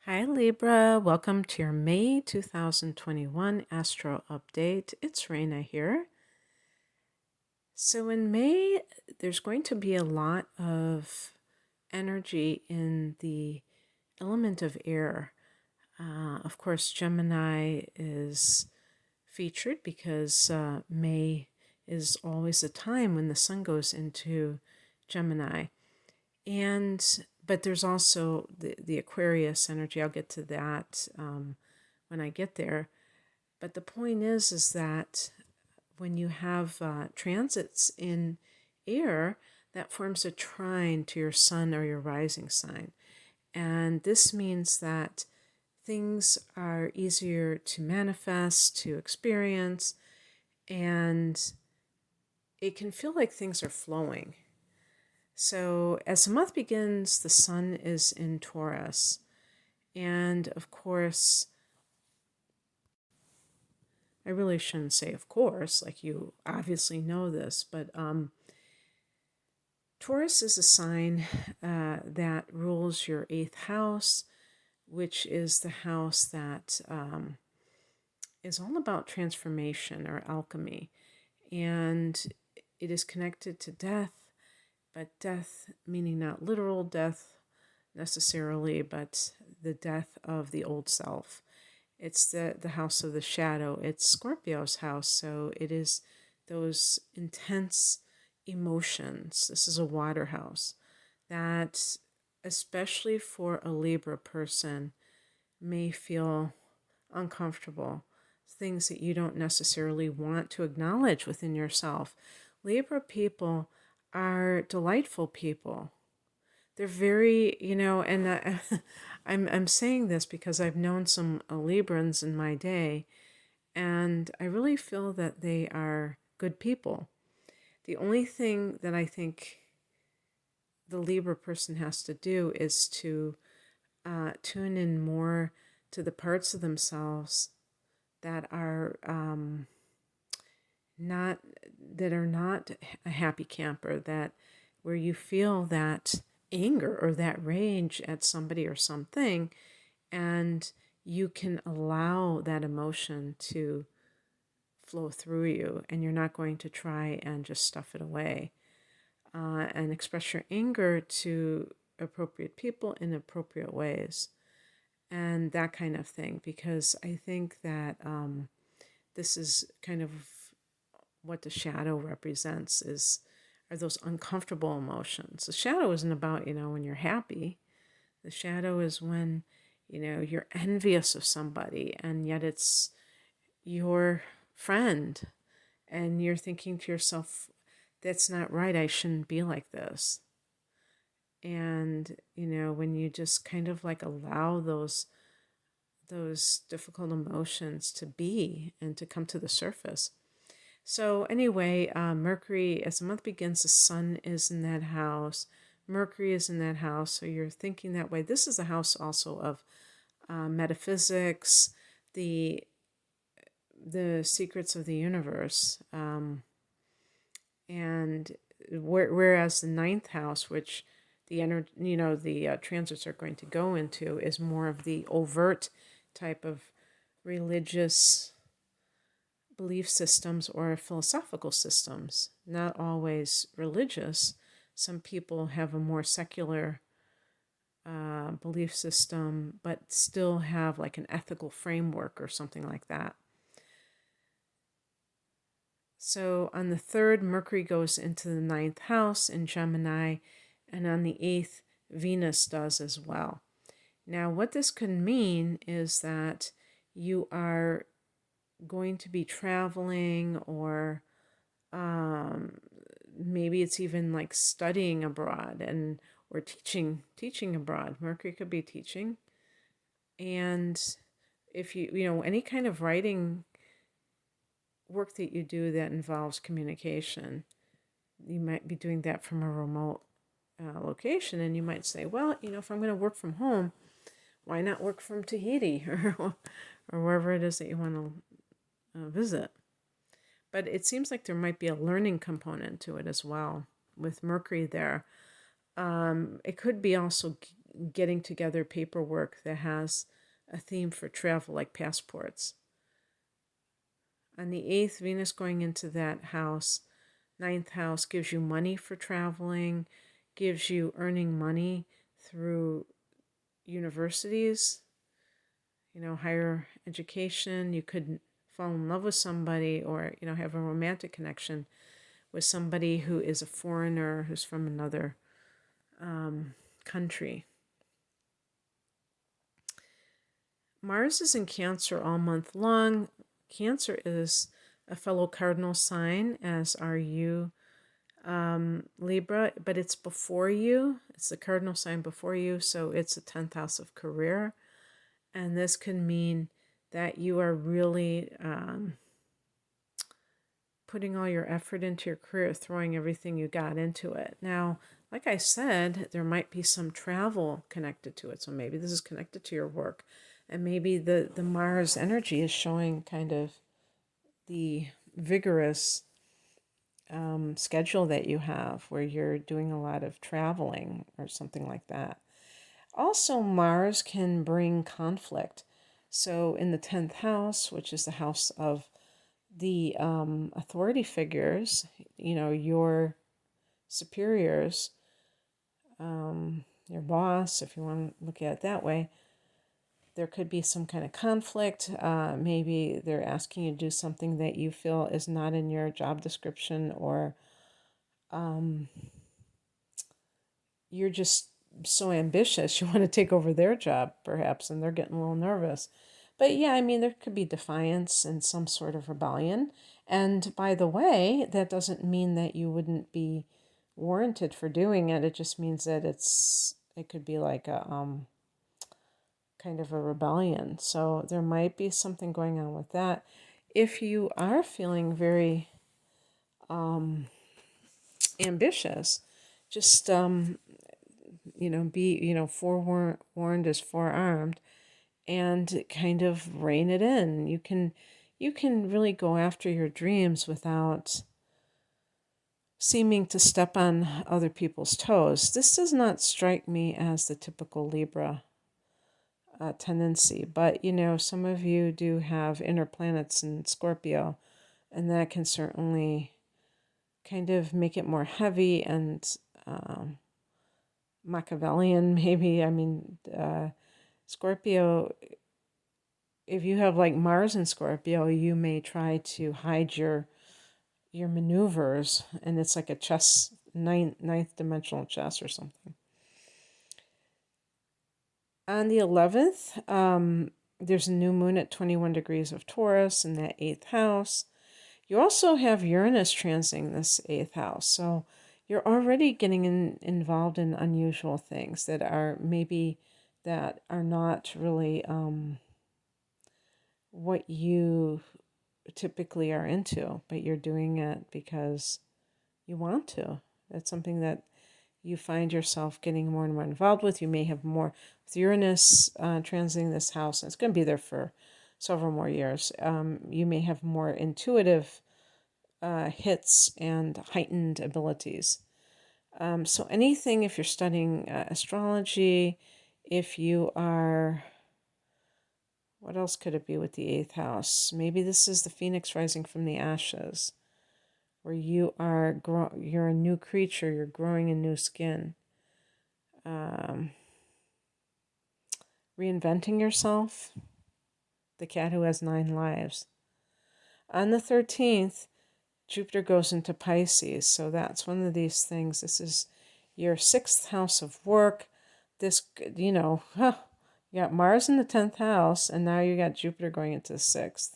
Hi Libra, welcome to your May 2021 Astro Update. It's Raina here. So in May, there's going to be a lot of energy in the element of air. Of course, Gemini is featured because May is always a time when the sun goes into Gemini. But there's also the Aquarius energy. I'll get to that when I get there. But the point is that when you have transits in air, that forms a trine to your sun or your rising sign. And this means that things are easier to manifest, to experience, and it can feel like things are flowing. So as the month begins, the sun is in Taurus. And of course, I really shouldn't say of course, like you obviously know this, but Taurus is a sign that rules your eighth house, which is the house that is all about transformation or alchemy. And it is connected to death, but death meaning not literal death necessarily, but the death of the old self. It's the house of the shadow. It's Scorpio's house, so it is those intense emotions. This is a water house that, especially for a Libra person, may feel uncomfortable. Things that you don't necessarily want to acknowledge within yourself. Libra people are delightful people. They're very, and I'm saying this because I've known some Librans in my day, and I really feel that they are good people. The only thing that I think the Libra person has to do is to tune in more to the parts of themselves that are not a happy camper, that where you feel that anger or that rage at somebody or something, and you can allow that emotion to flow through you, and you're not going to try and just stuff it away, and express your anger to appropriate people in appropriate ways, and that kind of thing, because I think that this is kind of what the shadow represents are those uncomfortable emotions. The shadow isn't about, when you're happy. The shadow is when, you're envious of somebody and yet it's your friend and you're thinking to yourself, that's not right. I shouldn't be like this. And, when you just kind of like allow those difficult emotions to be and to come to the surface. So anyway, Mercury, as the month begins, the sun is in that house. Mercury is in that house, so you're thinking that way. This is a house also of metaphysics, the secrets of the universe, and whereas the ninth house, which the transits are going to go into, is more of the overt type of religious belief systems or philosophical systems, not always religious. Some people have a more secular belief system, but still have like an ethical framework or something like that. So on the 3rd, Mercury goes into the 9th house in Gemini, and on the 8th, Venus does as well. Now, what this could mean is that you are going to be traveling, or maybe it's even like studying abroad or teaching abroad. Mercury could be teaching. And if any kind of writing work that you do that involves communication, you might be doing that from a remote location, and you might say, well, if I'm going to work from home, why not work from Tahiti or wherever it is that you want to visit. But it seems like there might be a learning component to it as well with Mercury there. It could be also getting together paperwork that has a theme for travel, like passports. On the 8th, Venus going into that house, ninth house, gives you money for traveling, gives you earning money through universities, higher education. You could fall in love with somebody, or, have a romantic connection with somebody who is a foreigner, who's from another country. Mars is in Cancer all month long. Cancer is a fellow cardinal sign, as are you, Libra, but it's before you. It's the cardinal sign before you, so it's the 10th house of career. And this could mean that you are really putting all your effort into your career, throwing everything you got into it. Now, like I said, there might be some travel connected to it. So maybe this is connected to your work. And maybe the Mars energy is showing kind of the vigorous schedule that you have, where you're doing a lot of traveling or something like that. Also, Mars can bring conflict. So in the 10th house, which is the house of the authority figures, your superiors, your boss, if you want to look at it that way, there could be some kind of conflict. Maybe they're asking you to do something that you feel is not in your job description, or you're just so ambitious, you want to take over their job, perhaps, and they're getting a little nervous. But yeah, there could be defiance and some sort of rebellion. And by the way, that doesn't mean that you wouldn't be warranted for doing it. It just means that it could be like a kind of a rebellion. So there might be something going on with that. If you are feeling very ambitious, just be forewarned is forearmed, and kind of rein it in. You can really go after your dreams without seeming to step on other people's toes. This does not strike me as the typical Libra tendency, but some of you do have inner planets in Scorpio, and that can certainly kind of make it more heavy and Machiavellian, maybe. Scorpio, if you have like Mars in Scorpio, you may try to hide your maneuvers, and it's like a chess, ninth dimensional chess or something. On the 11th, there's a new moon at 21 degrees of Taurus in that 8th house. You also have Uranus transiting this 8th house, so you're already getting involved in unusual things that are not really what you typically are into, but you're doing it because you want to. That's something that you find yourself getting more and more involved with. You may have more with Uranus transiting this house, and it's going to be there for several more years. You may have more intuitive hits and heightened abilities. So anything, if you're studying astrology, if you are, what else could it be with the 8th house? Maybe this is the phoenix rising from the ashes, where you're a new creature, you're growing a new skin. Reinventing yourself, the cat who has 9 lives. On the 13th, Jupiter goes into Pisces, so that's one of these things. This is your 6th house of work. This, you got Mars in the 10th house, and now you got Jupiter going into the 6th.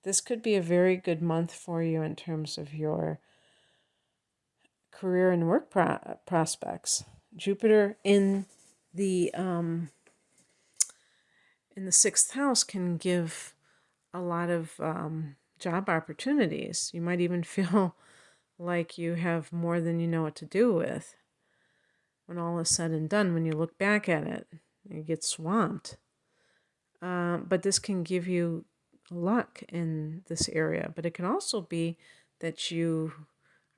This could be a very good month for you in terms of your career and work prospects. Jupiter in the 6th house can give a lot of job opportunities. You might even feel like you have more than you know what to do with. When all is said and done, when you look back at it, you get swamped. But this can give you luck in this area. But it can also be that you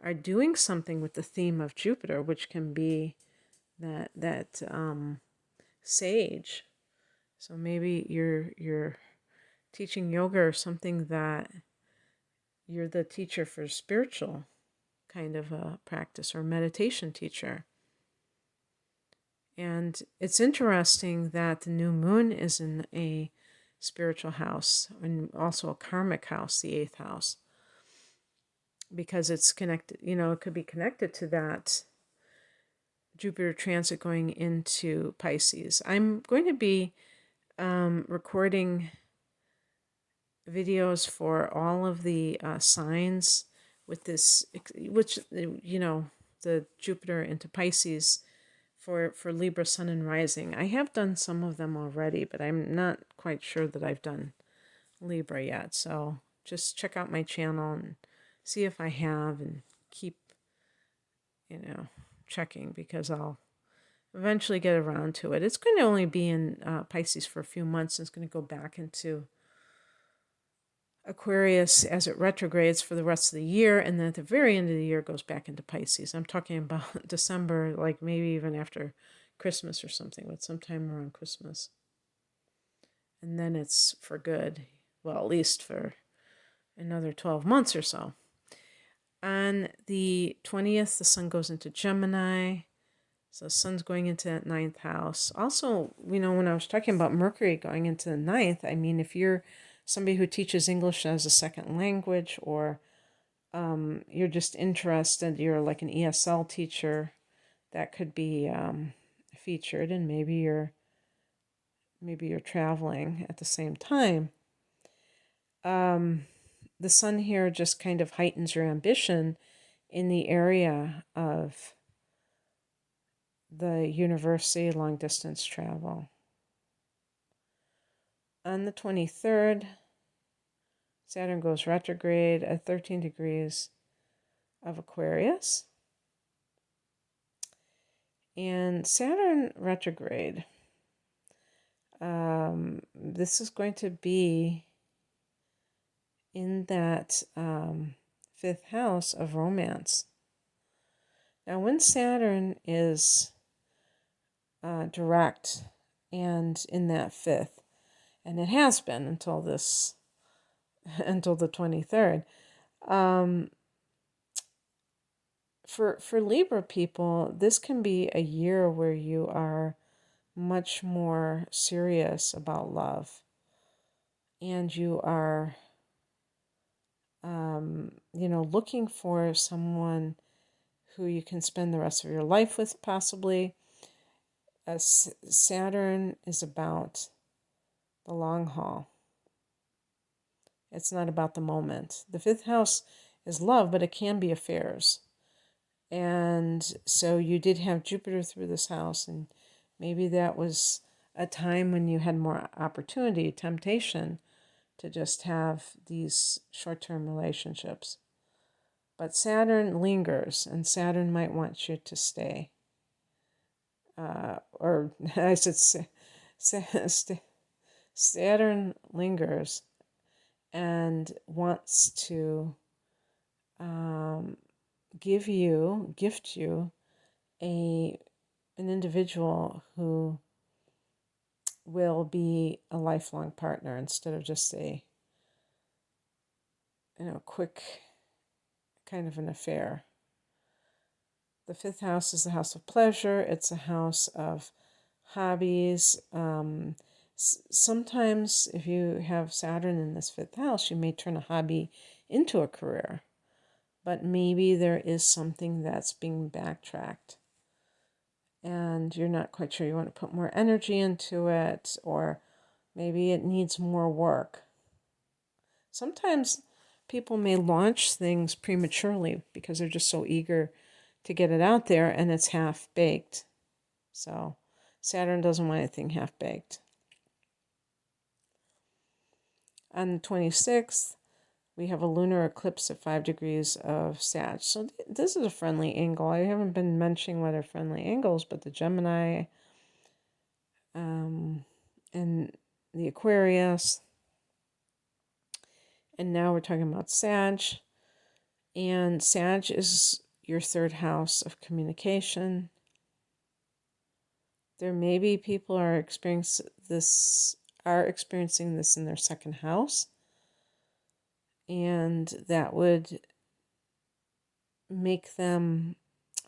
are doing something with the theme of Jupiter, which can be that sage. So maybe you're teaching yoga or something that you're the teacher for spiritual kind of a practice, or meditation teacher. And it's interesting that the new moon is in a spiritual house and also a karmic house, the eighth house, because it's connected, it could be connected to that Jupiter transit going into Pisces. I'm going to be recording videos for all of the signs with this, which, the Jupiter into Pisces for Libra Sun and Rising. I have done some of them already, but I'm not quite sure that I've done Libra yet. So just check out my channel and see if I have, and keep, checking, because I'll eventually get around to it. It's going to only be in Pisces for a few months, and it's going to go back into Aquarius as it retrogrades for the rest of the year, and then at the very end of the year it goes back into Pisces. I'm talking about December, like maybe even after Christmas or something, but sometime around Christmas. And then it's for good. Well, at least for another 12 months or so. On the 20th, the sun goes into Gemini. So the sun's going into that ninth house. Also, when I was talking about Mercury going into the ninth, I mean, if you're somebody who teaches English as a second language, or you're just interested, you're like an ESL teacher, that could be featured, and maybe you're traveling at the same time. The sun here just kind of heightens your ambition in the area of the university long distance travel. On the 23rd, Saturn goes retrograde at 13 degrees of Aquarius. And Saturn retrograde, this is going to be in that fifth house of romance. Now, when Saturn is direct and in that fifth, and it has been until the 23rd, for Libra people, this can be a year where you are much more serious about love, and you are looking for someone who you can spend the rest of your life with, possibly. Saturn is about the long haul. It's not about the moment. The fifth house is love, but it can be affairs. And so you did have Jupiter through this house, and maybe that was a time when you had more opportunity, temptation, to just have these short-term relationships. But Saturn lingers, and Saturn might want you to stay. Or I should say, Saturn lingers and wants to gift you an individual who will be a lifelong partner, instead of just a quick kind of an affair. The fifth house is the house of pleasure. It's a house of hobbies. Sometimes if you have Saturn in this fifth house, you may turn a hobby into a career. But maybe there is something that's being backtracked, and you're not quite sure you want to put more energy into it, or maybe it needs more work. Sometimes people may launch things prematurely because they're just so eager to get it out there, and it's half-baked. So Saturn doesn't want anything half-baked. On the 26th, we have a lunar eclipse at 5 degrees of Sag. So this is a friendly angle. I haven't been mentioning what are friendly angles, but the Gemini and the Aquarius. And now we're talking about Sag. And Sag is your third house of communication. There may be people are experiencing this in their second house, and that would make them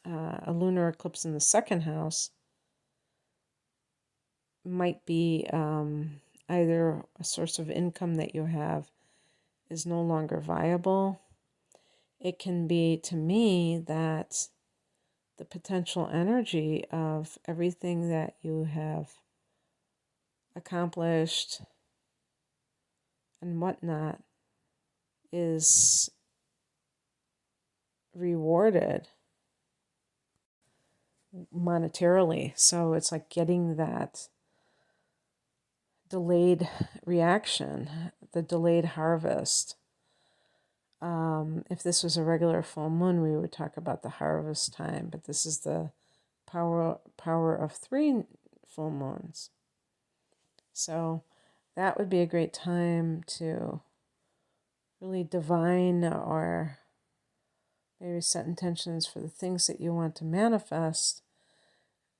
a lunar eclipse in the second house might be either a source of income that you have is no longer viable. It can be, to me, that the potential energy of everything that you have accomplished and whatnot is rewarded monetarily. So it's like getting that delayed reaction, the delayed harvest. If this was a regular full moon, we would talk about the harvest time, but this is the power of 3 full moons. So that would be a great time to really divine or maybe set intentions for the things that you want to manifest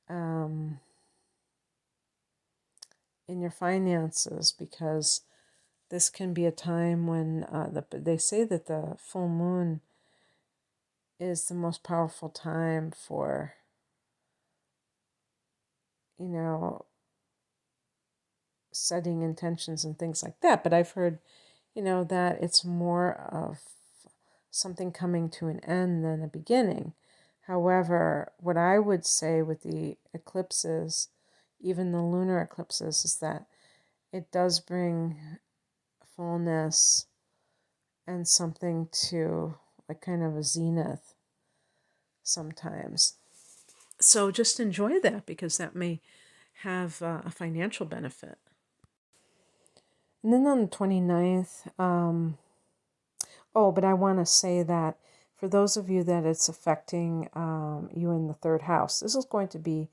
in your finances, because this can be a time when they say that the full moon is the most powerful time for, setting intentions and things like that. But I've heard, that it's more of something coming to an end than a beginning. However, what I would say with the eclipses, even the lunar eclipses, is that it does bring fullness and something to like kind of a zenith sometimes. So just enjoy that, because that may have a financial benefit. And then on the 29th, but I want to say that for those of you that it's affecting you in the third house, this is going to be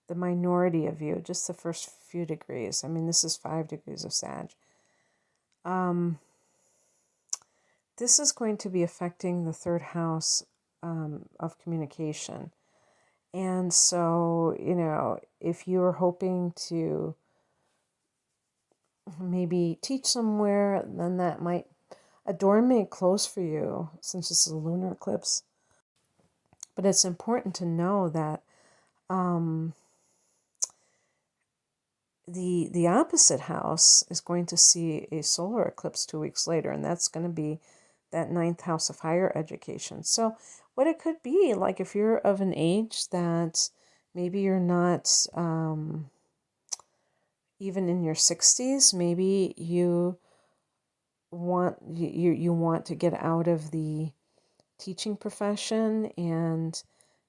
the minority of you, just the first few degrees. I mean, this is 5 degrees of Sag. This is going to be affecting the third house of communication. And so, if you're hoping to maybe teach somewhere, then a door may close for you since this is a lunar eclipse. But it's important to know that the opposite house is going to see a solar eclipse 2 weeks later, and that's going to be that 9th house of higher education. So what it could be, like if you're of an age that maybe you're not even in your 60s, maybe you want to get out of the teaching profession and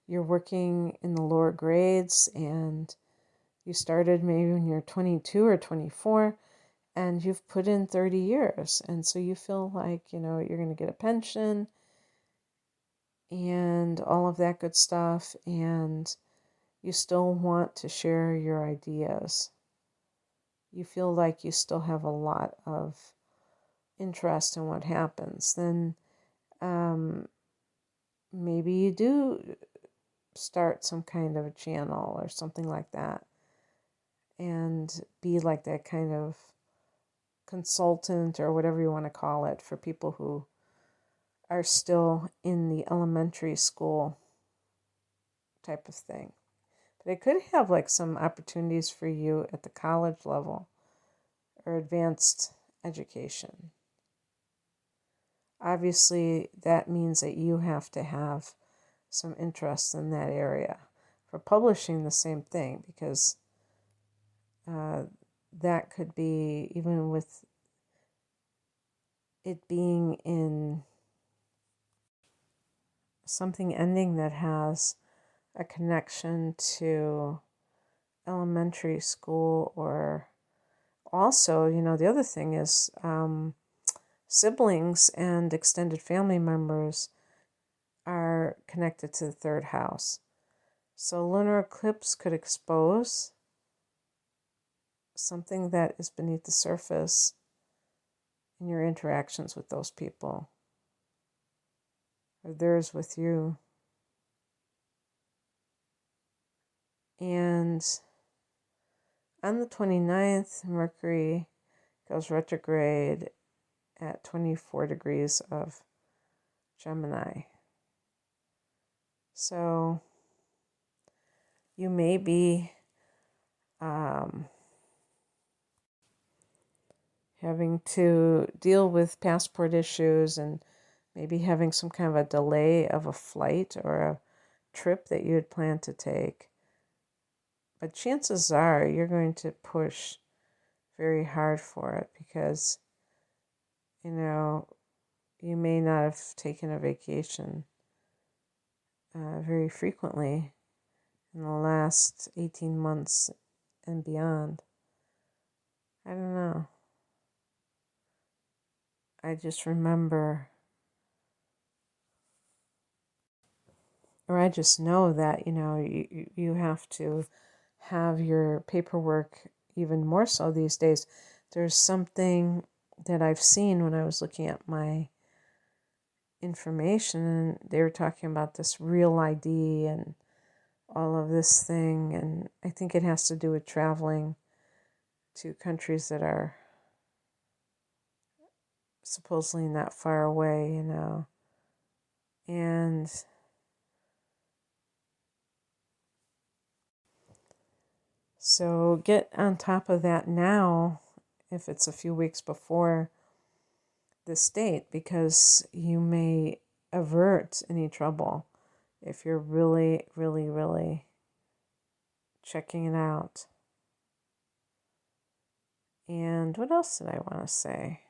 you're working in the lower grades, and you started maybe when you're 22 or 24, and you've put in 30 years. And so you feel like, you're going to get a pension and all of that good stuff, and you still want to share your ideas. You feel like you still have a lot of interest in what happens. Then maybe you do start some kind of a channel or something like that, and be like that kind of consultant or whatever you want to call it for people who are still in the elementary school type of thing. But it could have like some opportunities for you at the college level or advanced education. Obviously, that means that you have to have some interest in that area. For publishing, the same thing, because that could be, even with it being in something ending that has a connection to elementary school, or also, the other thing is siblings and extended family members are connected to the third house. So lunar eclipse could expose something that is beneath the surface in your interactions with those people, or theirs with you. And On the 29th, Mercury goes retrograde at 24 degrees of Gemini. So you may be having to deal with passport issues and maybe having some kind of a delay of a flight or a trip that you had planned to take. But chances are you're going to push very hard for it because, you may not have taken a vacation very frequently in the last 18 months and beyond. I don't know. I just remember, or I just know that, you have to have your paperwork even more so these days. There's something that I've seen when I was looking at my information, and they were talking about this real ID and all of this thing, and I think it has to do with traveling to countries that are supposedly not far away, and so get on top of that now if it's a few weeks before this date, because you may avert any trouble if you're really, really, really checking it out. And what else did I want to say?